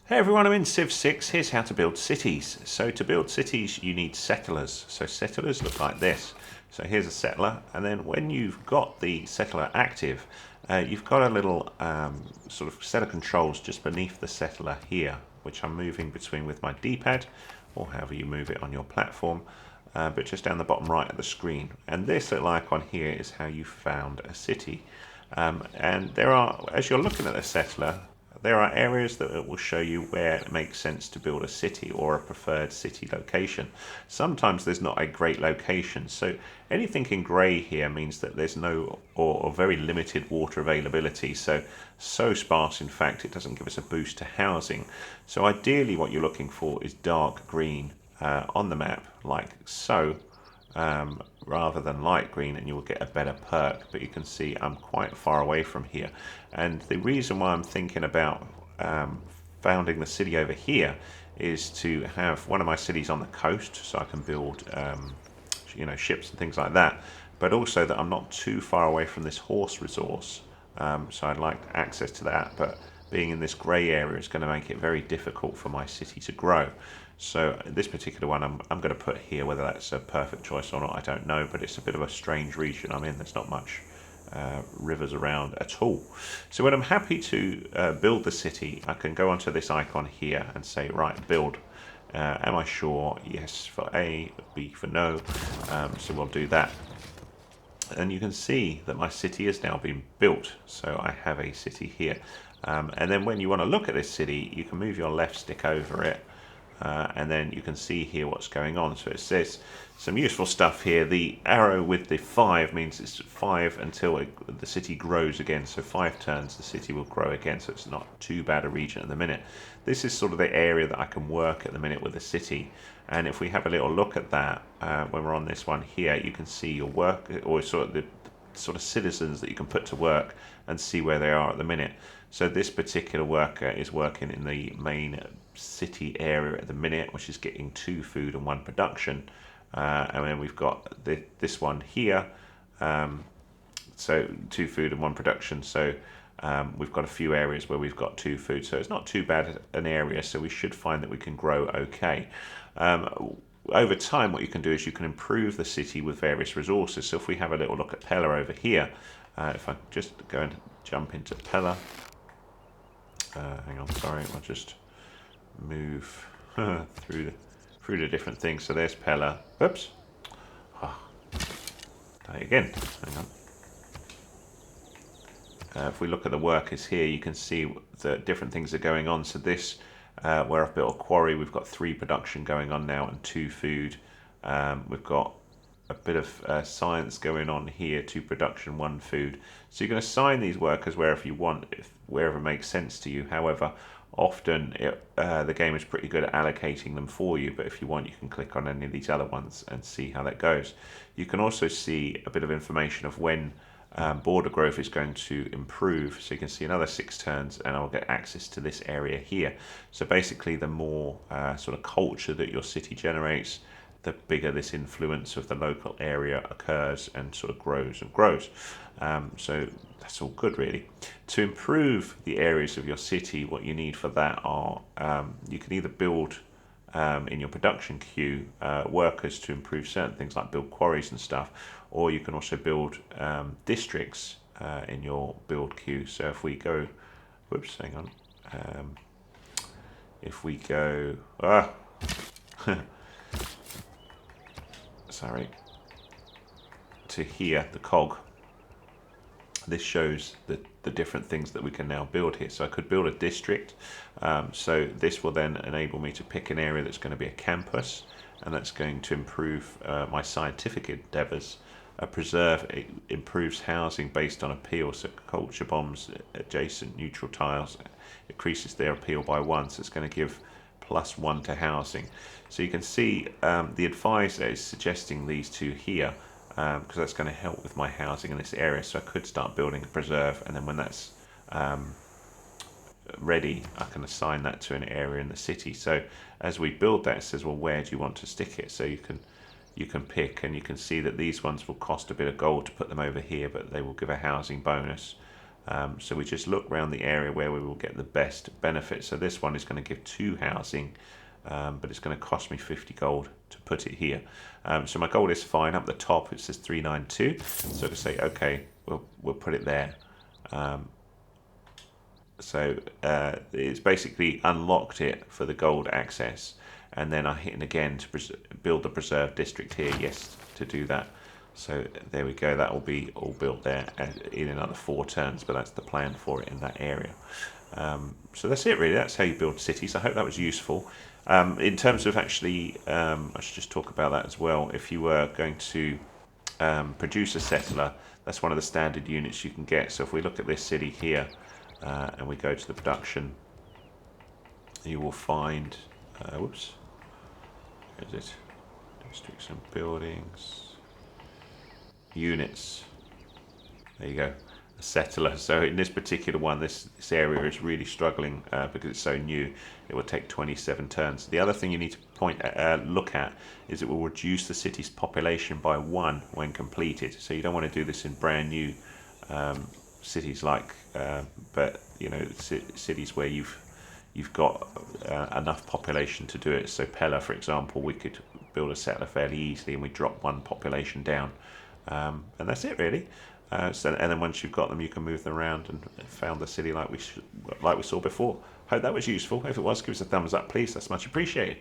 Hey everyone, I'm in Civ 6. Here's how to build cities. So to build cities, you need settlers. So settlers look like this. So here's a settler, and then when you've got the settler active, you've got a little sort of set of controls just beneath the settler here, which I'm moving between with my D-pad, or however you move it on your platform, but just down the bottom right of the screen. And this little icon here is how you found a city. And there are, as you're looking at the settler, there are areas that it will show you where it makes sense to build a city or a preferred city location. Sometimes there's not a great location, so anything in grey here means that there's no or very limited water availability, so sparse in fact it doesn't give us a boost to housing. So ideally what you're looking for is dark green on the map, like so, rather than light green, and you will get a better perk. But you can see I'm quite far away from here, and the reason why I'm thinking about founding the city over here is to have one of my cities on the coast, so I can build ships and things like that, but also that I'm not too far away from this horse resource. So I'd like access to that, but being in this grey area is going to make it very difficult for my city to grow. So this particular one I'm going to put here. Whether that's a perfect choice or not, I don't know, but it's a bit of a strange region I'm in. There's not much rivers around at all. So when I'm happy to build the city, I can go onto this icon here and say, right, build. Am I sure? Yes for A, B for no. So we'll do that. And you can see that my city has now been built. So I have a city here. And then when you want to look at this city, you can move your left stick over it. And then you can see here what's going on. So it says some useful stuff here. The arrow with the 5 means it's 5 until the city grows again. So 5 turns, the city will grow again. So it's not too bad a region at the minute. This is sort of the area that I can work at the minute with the city. And if we have a little look at that, when we're on this one here, you can see your work, or sort of the sort of citizens that you can put to work and see where they are at the minute. So this particular worker is working in the main city area at the minute, which is getting 2 food and 1 production. And then we've got this one here, so 2 food and 1 production. So we've got a few areas where we've got 2 food, so it's not too bad an area. So we should find that we can grow okay. Over time, what you can do is you can improve the city with various resources. So if we have a little look at Pella over here, if I just go and jump into Pella, hang on, sorry, I'll just move through the different things. So there's Pella. Oops. Die again. Hang on. If we look at the workers here, you can see the different things are going on. So this, where I've built a quarry, we've got 3 production going on now and 2 food. We've got a bit of science going on here, 2 production, 1 food. So you can assign these workers wherever you want, wherever it makes sense to you. However, often the game is pretty good at allocating them for you, but if you want, you can click on any of these other ones and see how that goes. You can also see a bit of information of when border growth is going to improve. So you can see another 6 turns and I'll get access to this area here. So basically the more sort of culture that your city generates, the bigger this influence of the local area occurs and sort of grows and grows. So that's all good really. To improve the areas of your city, what you need for that are, you can either build in your production queue workers to improve certain things like build quarries and stuff, or you can also build districts in your build queue. So if we go, whoops, hang on, if we go, sorry, to here, the cog, this shows the different things that we can now build here. So I could build a district. So this will then enable me to pick an area that's going to be a campus, and that's going to improve my scientific endeavours. A preserve, it improves housing based on appeal. So culture bombs, adjacent neutral tiles, increases their appeal by 1. So it's going to give +1 to housing. So you can see the advisor is suggesting these 2 here, because that's going to help with my housing in this area. So I could start building a preserve, and then when that's ready, I can assign that to an area in the city. So as we build that, it says, well, where do you want to stick it? So you can pick, and you can see that these ones will cost a bit of gold to put them over here, but they will give a housing bonus. So we just look around the area where we will get the best benefit. So this one is going to give 2 housing, but it's going to cost me 50 gold to put it here. So my gold is fine. Up the top it says 392. So to say, okay, we'll put it there. It's basically unlocked it for the gold access, and then I hit it again to build the preserve district here. Yes, to do that. So there we go. That will be all built there in another 4 turns, but that's the plan for it in that area. So that's it really. That's how you build cities. I hope that was useful. In terms of actually, I should just talk about that as well. If you were going to produce a settler, that's one of the standard units you can get. So if we look at this city here, and we go to the production, you will find, whoops, is it districts and buildings, units, there you go, a settler. So in this particular one, this area is really struggling because it's so new. It will take 27 turns. The other thing you need to look at is it will reduce the city's population by 1 when completed. So you don't want to do this in brand new cities like, but you know, cities where you've got enough population to do it. So Pella, for example, we could build a settler fairly easily, and we drop 1 population down, and that's it really. And then once you've got them, you can move them around and found the city like we saw before. Hope that was useful. If it was, give us a thumbs up, please. That's much appreciated.